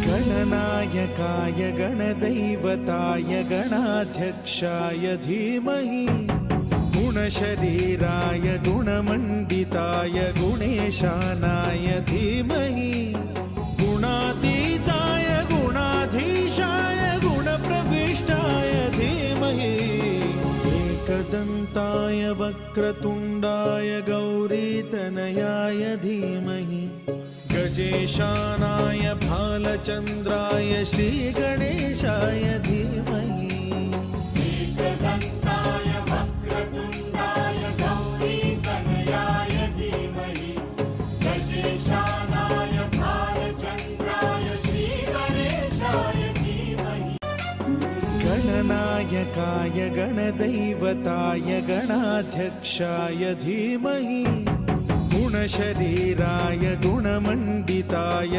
गणनायकाय गणदैवताय गणाध्यक्षाय धीमहि गुणशरीराय गुणमण्डिताय गुणेशानाय धीमहि गुणातीताय गुणाधीशाय गुणप्रविष्टाय धीमहि एकदन्ताय वक्रतुण्डाय गौरीतनयाय धीमहि गजेशानाय भालचन्द्राय श्रीगणेशाय धीमहि एकदन्ताय वक्रतुण्डाय गौरीतनयाय धीमहि गजेशानाय भालचन्द्राय श्रीगणेशाय धीमहि गणनायकाय गणदैवताय गणाध्यक्षाय धीमहि गुणशरीराय गुणमण्डिताय